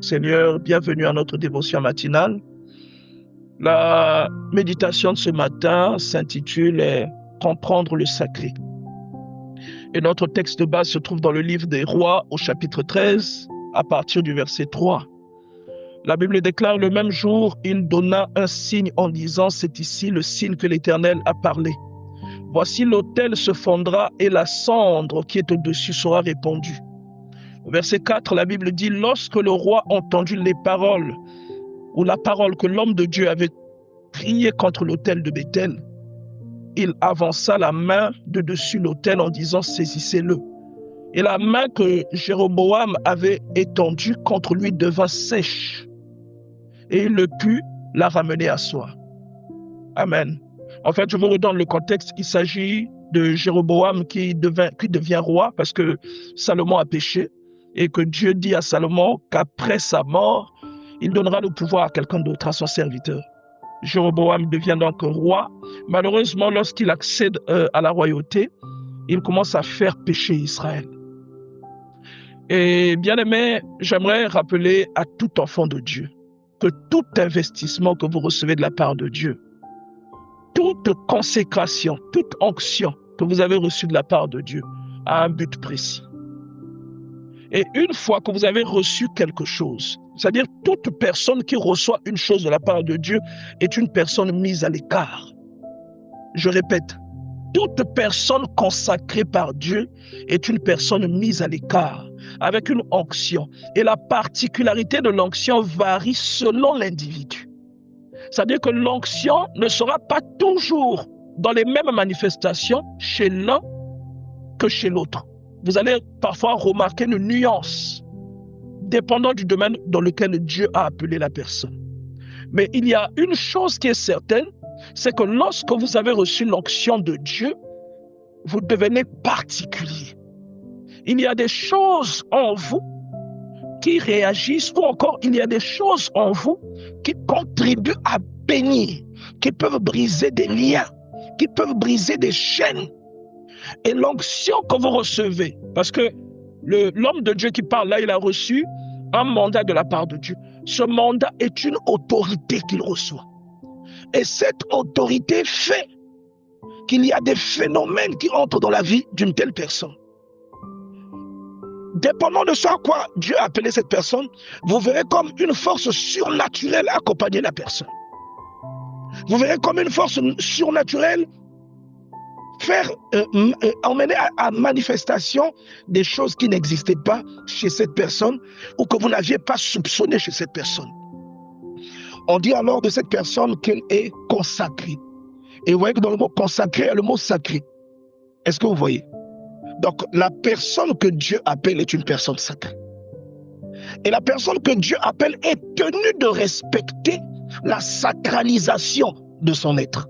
Seigneur, bienvenue à notre dévotion matinale. La méditation de ce matin s'intitule « Comprendre le sacré ». Et notre texte de base se trouve dans le livre des Rois au chapitre 13, à partir du verset 3. La Bible déclare: le même jour, il donna un signe en disant: c'est ici le signe que l'Éternel a parlé. Voici l'autel se fondra et la cendre qui est au-dessus sera répandue. Verset 4, la Bible dit: lorsque le roi entendit les paroles, ou la parole que l'homme de Dieu avait criée contre l'autel de Béthel, il avança la main de dessus l'autel en disant: saisissez-le. Et la main que Jéroboam avait étendue contre lui devint sèche, et il ne put la ramener à soi. Amen. En fait, je vous redonne le contexte. Il s'agit de Jéroboam qui devient roi parce que Salomon a péché, et que Dieu dit à Salomon qu'après sa mort, il donnera le pouvoir à quelqu'un d'autre, à son serviteur. Jéroboam devient donc roi. Malheureusement, lorsqu'il accède à la royauté, il commence à faire pécher Israël. Et bien aimé, j'aimerais rappeler à tout enfant de Dieu que tout investissement que vous recevez de la part de Dieu, toute consécration, toute onction que vous avez reçue de la part de Dieu a un but précis. Et une fois que vous avez reçu quelque chose, c'est-à-dire toute personne qui reçoit une chose de la part de Dieu est une personne mise à l'écart. Je répète, toute personne consacrée par Dieu est une personne mise à l'écart, avec une onction. Et la particularité de l'onction varie selon l'individu. C'est-à-dire que l'onction ne sera pas toujours dans les mêmes manifestations chez l'un que chez l'autre. Vous allez parfois remarquer une nuance, dépendant du domaine dans lequel Dieu a appelé la personne. Mais il y a une chose qui est certaine, c'est que lorsque vous avez reçu l'onction de Dieu, vous devenez particulier. Il y a des choses en vous qui réagissent, ou encore il y a des choses en vous qui contribuent à bénir, qui peuvent briser des liens, qui peuvent briser des chaînes. Et l'onction que vous recevez, parce que l'homme de Dieu qui parle là, il a reçu un mandat de la part de Dieu. Ce mandat est une autorité qu'il reçoit. Et cette autorité fait qu'il y a des phénomènes qui entrent dans la vie d'une telle personne. Dépendant de ce à quoi Dieu a appelé cette personne, vous verrez comme une force surnaturelle accompagner la personne. Vous verrez comme une force surnaturelle emmener à manifestation des choses qui n'existaient pas chez cette personne ou que vous n'aviez pas soupçonné chez cette personne. On dit alors de cette personne qu'elle est consacrée. Et vous voyez que dans le mot consacré, il y a le mot sacré. Est-ce que vous voyez? Donc la personne que Dieu appelle est une personne sacrée. Et la personne que Dieu appelle est tenue de respecter la sacralisation de son être.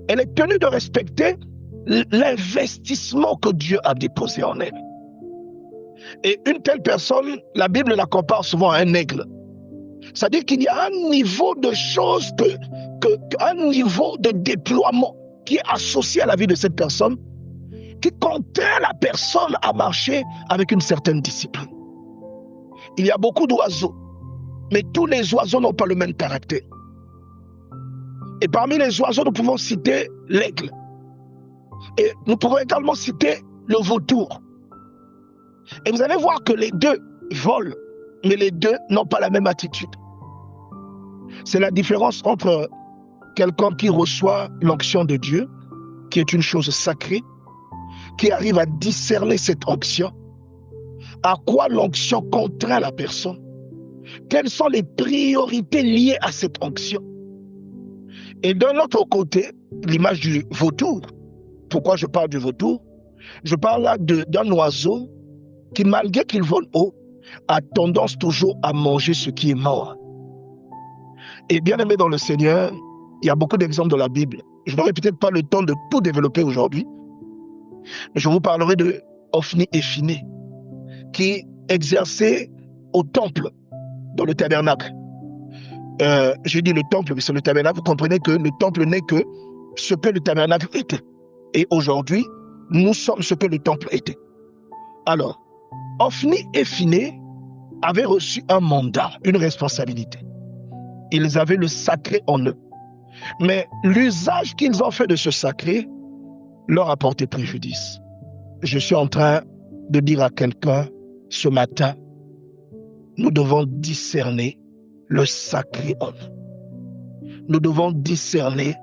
Elle est tenue de respecter l'investissement que Dieu a déposé en elle. Et une telle personne, la Bible la compare souvent à un aigle. C'est-à-dire qu'il y a un niveau de choses, un niveau de déploiement qui est associé à la vie de cette personne, qui contraint la personne à marcher avec une certaine discipline. Il y a beaucoup d'oiseaux, mais tous les oiseaux n'ont pas le même caractère. Et parmi les oiseaux, nous pouvons citer l'aigle. Et nous pouvons également citer le vautour. Et vous allez voir que les deux volent, mais les deux n'ont pas la même attitude. C'est la différence entre quelqu'un qui reçoit l'onction de Dieu, qui est une chose sacrée, qui arrive à discerner cette onction, à quoi l'onction contraint la personne, quelles sont les priorités liées à cette onction. Et d'un autre côté, l'image du vautour. Pourquoi je parle du vautour? Je parle là d'un oiseau qui, malgré qu'il vole haut, a tendance toujours à manger ce qui est mort. Et bien aimé dans le Seigneur, il y a beaucoup d'exemples dans la Bible. Je n'aurai peut-être pas le temps de tout développer aujourd'hui, mais je vous parlerai de Ophni et Phiné, qui exerçaient au temple, dans le tabernacle. J'ai dit le temple, mais c'est le tabernacle. Vous comprenez que le temple n'est que ce que le tabernacle était. Et aujourd'hui, nous sommes ce que le temple était. Alors, Ophni et Phiné avaient reçu un mandat, une responsabilité. Ils avaient le sacré en eux. Mais l'usage qu'ils ont fait de ce sacré leur a porté préjudice. Je suis en train de dire à quelqu'un ce matin, nous devons discerner le sacré en nous. Nous devons discerner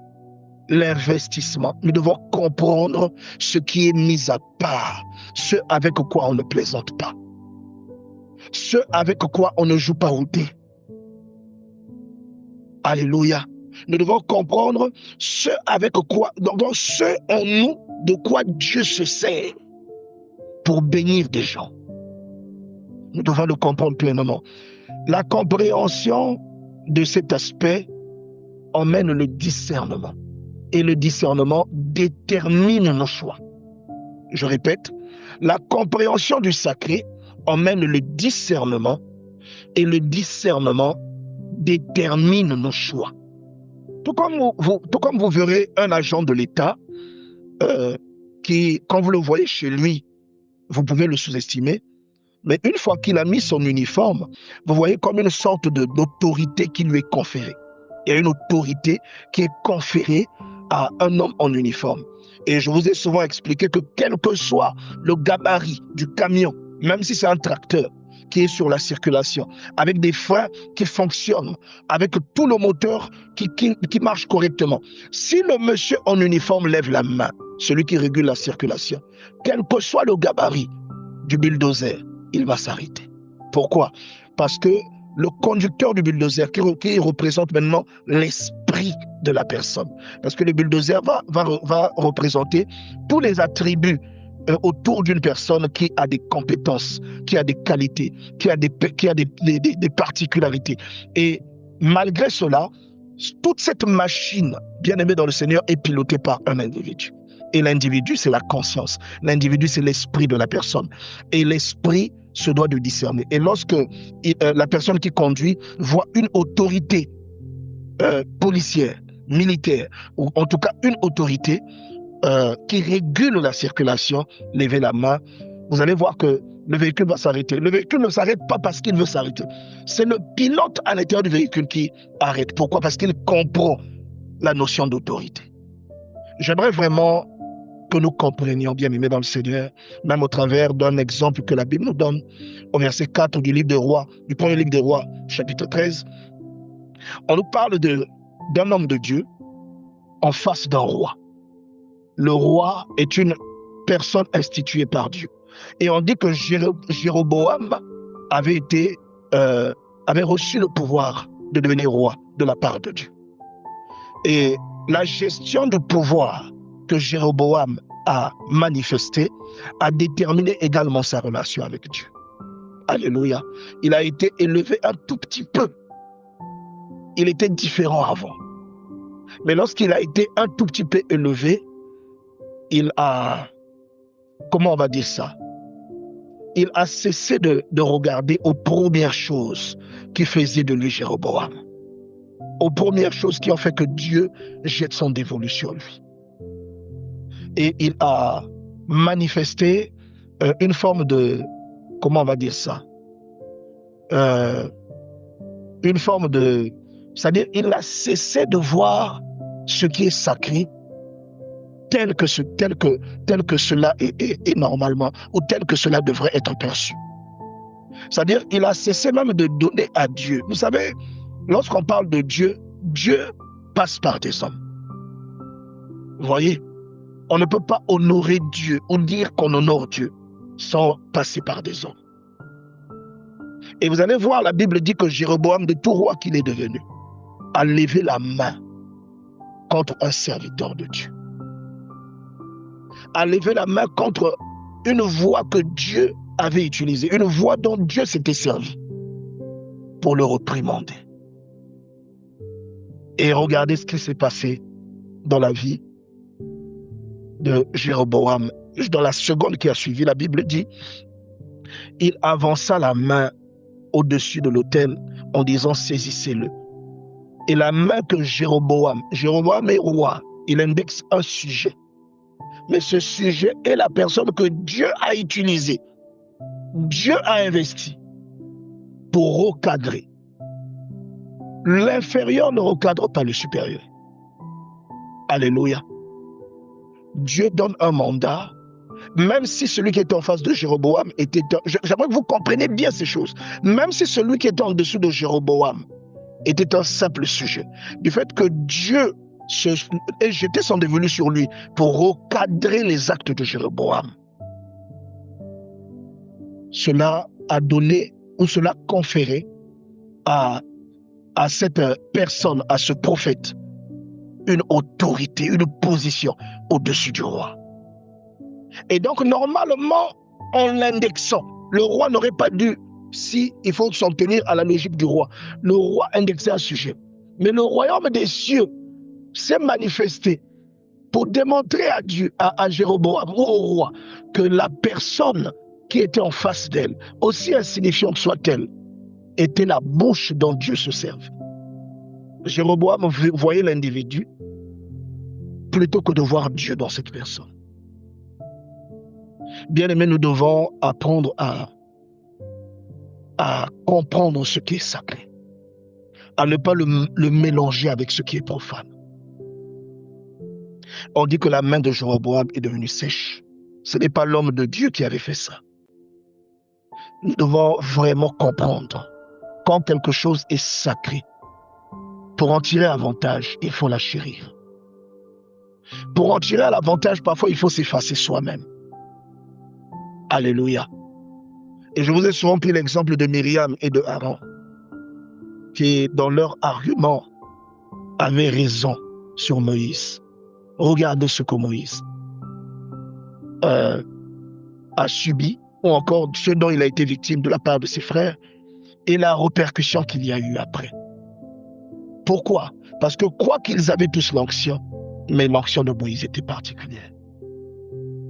l'investissement. Nous devons comprendre ce qui est mis à part, ce avec quoi on ne plaisante pas, ce avec quoi on ne joue pas au dé. Alléluia. Nous devons comprendre ce avec quoi, donc ce en nous, de quoi Dieu se sert pour bénir des gens. Nous devons le comprendre pleinement. La compréhension de cet aspect emmène le discernement. Et le discernement détermine nos choix. Je répète, la compréhension du sacré emmène le discernement et le discernement détermine nos choix. Tout comme vous verrez un agent de l'État qui, quand vous le voyez chez lui, vous pouvez le sous-estimer, mais une fois qu'il a mis son uniforme, vous voyez comme une sorte d'autorité qui lui est conférée. Il y a une autorité qui est conférée à un homme en uniforme. Et je vous ai souvent expliqué que quel que soit le gabarit du camion, même si c'est un tracteur qui est sur la circulation, avec des freins qui fonctionnent, avec tout le moteur qui marche correctement, si le monsieur en uniforme lève la main, celui qui régule la circulation, quel que soit le gabarit du bulldozer, il va s'arrêter. Pourquoi? Parce que le conducteur du bulldozer qui représente maintenant l'esprit de la personne. Parce que le bulldozer va représenter tous les attributs autour d'une personne qui a des compétences, qui a des qualités, qui a des particularités. Et malgré cela, toute cette machine, bien aimée dans le Seigneur, est pilotée par un individu. Et l'individu, c'est la conscience. L'individu, c'est l'esprit de la personne. Et l'esprit se doit de discerner. Et lorsque la personne qui conduit voit une autorité policière, militaire, ou en tout cas une autorité qui régule la circulation, levez la main, vous allez voir que le véhicule va s'arrêter. Le véhicule ne s'arrête pas parce qu'il veut s'arrêter. C'est le pilote à l'intérieur du véhicule qui arrête. Pourquoi? Parce qu'il comprend la notion d'autorité. J'aimerais vraiment que nous comprenions, bien aimés dans le Seigneur, même au travers d'un exemple que la Bible nous donne, au verset 4 du livre des Rois, du premier livre des Rois, chapitre 13. On nous parle d'un homme de Dieu en face d'un roi. Le roi est une personne instituée par Dieu. Et on dit que Jéroboam avait reçu le pouvoir de devenir roi de la part de Dieu. Et la gestion du pouvoir que Jéroboam a manifesté a déterminé également sa relation avec Dieu. Alléluia. Il a été élevé un tout petit peu. Il était différent avant. Mais lorsqu'il a été un tout petit peu élevé, il a, comment on va dire ça? Il a cessé de regarder aux premières choses qui faisaient de lui Jéroboam. Aux premières choses qui ont fait que Dieu jette son dévolu sur lui. Et il a manifesté une forme de, comment on va dire ça? Une forme de, c'est-à-dire il a cessé de voir ce qui est sacré tel que cela est normalement, ou tel que cela devrait être perçu. C'est-à-dire il a cessé même de donner à Dieu. Vous savez, lorsqu'on parle de Dieu, Dieu passe par des hommes. Vous voyez? On ne peut pas honorer Dieu ou dire qu'on honore Dieu sans passer par des hommes. Et vous allez voir, la Bible dit que Jéroboam, de tout roi qu'il est devenu, a levé la main contre un serviteur de Dieu. A levé la main contre une voix que Dieu avait utilisée, une voix dont Dieu s'était servi pour le réprimander. Et regardez ce qui s'est passé dans la vie de Jéroboam. Dans la seconde qui a suivi, la Bible dit, il avança la main au-dessus de l'autel en disant saisissez-le. Et la main que Jéroboam est roi, il indexe un sujet. Mais ce sujet est la personne que Dieu a utilisée. Dieu a investi. pour recadrer. L'inférieur ne recadre pas le supérieur. Alléluia. Dieu donne un mandat, même si celui qui était en face de Jéroboam était... J'aimerais que vous compreniez bien ces choses. Même si celui qui était en dessous de Jéroboam était un simple sujet, du fait que Dieu ait jeté son dévolu sur lui pour recadrer les actes de Jéroboam, cela a donné ou cela a conféré à cette personne, à ce prophète, une autorité, une position au-dessus du roi. Et donc, normalement, en l'indexant, le roi n'aurait pas dû, si il faut s'en tenir à la logique du roi, le roi indexait un sujet. Mais le royaume des cieux s'est manifesté pour démontrer à Dieu, à Jéroboam ou au roi, que la personne qui était en face d'elle, aussi insignifiante soit-elle, était la bouche dont Dieu se serve. Jéroboam voyait l'individu plutôt que de voir Dieu dans cette personne. Bien aimé, nous devons apprendre à comprendre ce qui est sacré, à ne pas le mélanger avec ce qui est profane. On dit que la main de Jéroboam est devenue sèche. Ce n'est pas l'homme de Dieu qui avait fait ça. Nous devons vraiment comprendre quand quelque chose est sacré. Pour en tirer avantage, il faut la chérir. Pour en tirer l'avantage, parfois, il faut s'effacer soi-même. Alléluia. Et je vous ai souvent pris l'exemple de Myriam et de Aaron, qui, dans leur argument, avaient raison sur Moïse. Regardez ce que Moïse a subi, ou encore ce dont il a été victime de la part de ses frères, et la répercussion qu'il y a eu après. Pourquoi? Parce que quoi qu'ils avaient tous l'onction, mais l'onction de Moïse était particulière.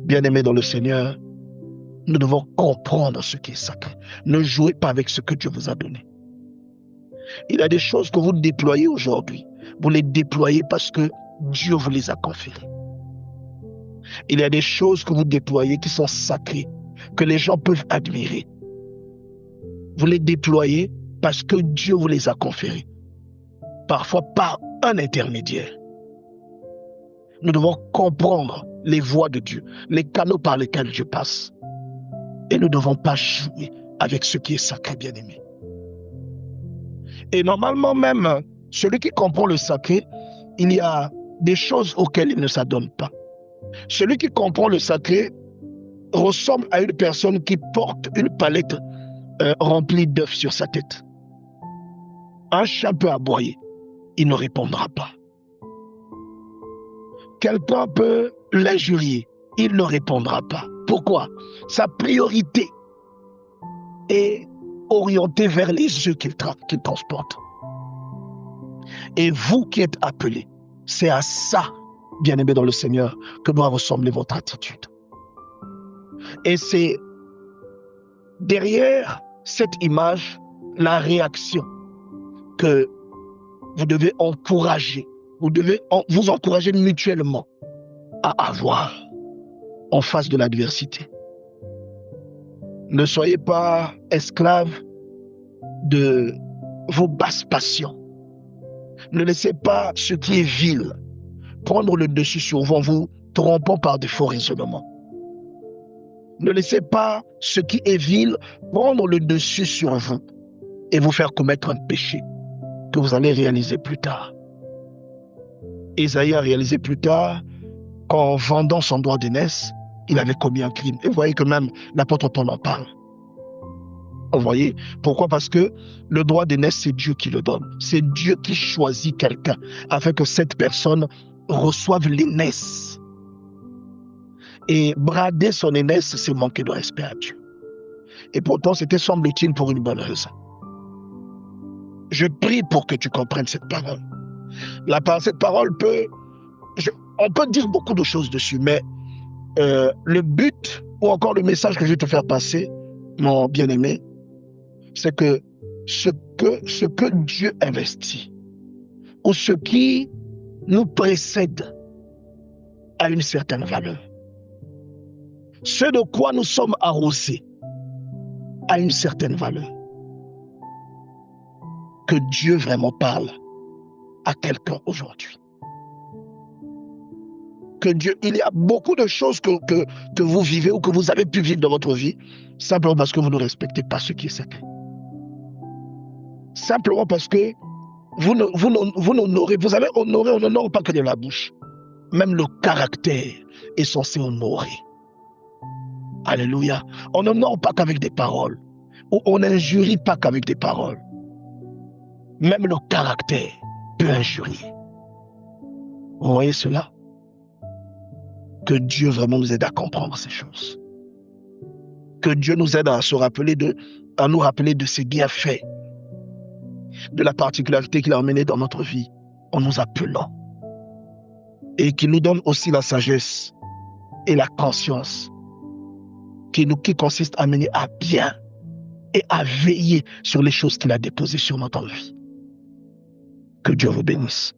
Bien-aimés dans le Seigneur, nous devons comprendre ce qui est sacré. Ne jouez pas avec ce que Dieu vous a donné. Il y a des choses que vous déployez aujourd'hui. Vous les déployez parce que Dieu vous les a conférées. Il y a des choses que vous déployez qui sont sacrées, que les gens peuvent admirer. Vous les déployez parce que Dieu vous les a conférées. Parfois par un intermédiaire. Nous devons comprendre les voies de Dieu, les canaux par lesquels Dieu passe. Et nous ne devons pas jouer avec ce qui est sacré, bien-aimé. Et normalement même, celui qui comprend le sacré, il y a des choses auxquelles il ne s'adonne pas. Celui qui comprend le sacré ressemble à une personne qui porte une palette remplie d'œufs sur sa tête. Un chat peut aboyer, il ne répondra pas. Quelqu'un peut l'injurier, il ne répondra pas. Pourquoi? Sa priorité est orientée vers les œufs qu'il transporte. Et vous qui êtes appelés, c'est à ça, bien-aimés dans le Seigneur, que doit ressembler votre attitude. Et c'est derrière cette image, la réaction que vous devez encourager. Vous devez vous encourager mutuellement à avoir en face de l'adversité. Ne soyez pas esclaves de vos basses passions. Ne laissez pas ce qui est vil prendre le dessus sur vous en vous trompant par de faux raisonnements. Ne laissez pas ce qui est vil prendre le dessus sur vous et vous faire commettre un péché que vous allez réaliser plus tard. Ésaïe a réalisé plus tard qu'en vendant son droit d'aînesse, il avait commis un crime. Et vous voyez que même l'apôtre Paul en parle. Vous voyez? Pourquoi? Parce que le droit d'aînesse, c'est Dieu qui le donne. C'est Dieu qui choisit quelqu'un afin que cette personne reçoive l'aînesse. Et brader son aînesse, c'est manquer de respect à Dieu. Et pourtant, c'était, semble-t-il, pour une bonne raison. Je prie pour que tu comprennes cette parole. Cette parole peut... on peut dire beaucoup de choses dessus, mais le but, ou encore le message que je vais te faire passer, mon bien-aimé, c'est que ce que Dieu investit, ou ce qui nous précède, a une certaine valeur. Ce de quoi nous sommes arrosés a une certaine valeur. que Dieu vraiment parle à quelqu'un aujourd'hui. Que Dieu, il y a beaucoup de choses que vous vivez ou que vous avez pu vivre dans votre vie, simplement parce que vous ne respectez pas ce qui est sacré. Simplement parce que vous avez honoré, on n'honore pas que de la bouche. Même le caractère est censé honorer. Alléluia. On n'honore pas qu'avec des paroles. Ou on n'injurie pas qu'avec des paroles. Même le caractère peut injurier. Vous voyez cela? Que Dieu vraiment nous aide à comprendre ces choses. Que Dieu nous aide à nous rappeler de ses bienfaits, de la particularité qu'il a emmenée dans notre vie en nous appelant. Et qu'il nous donne aussi la sagesse et la conscience qui consiste à mener à bien et à veiller sur les choses qu'il a déposées sur notre vie. Que Dieu vous bénisse.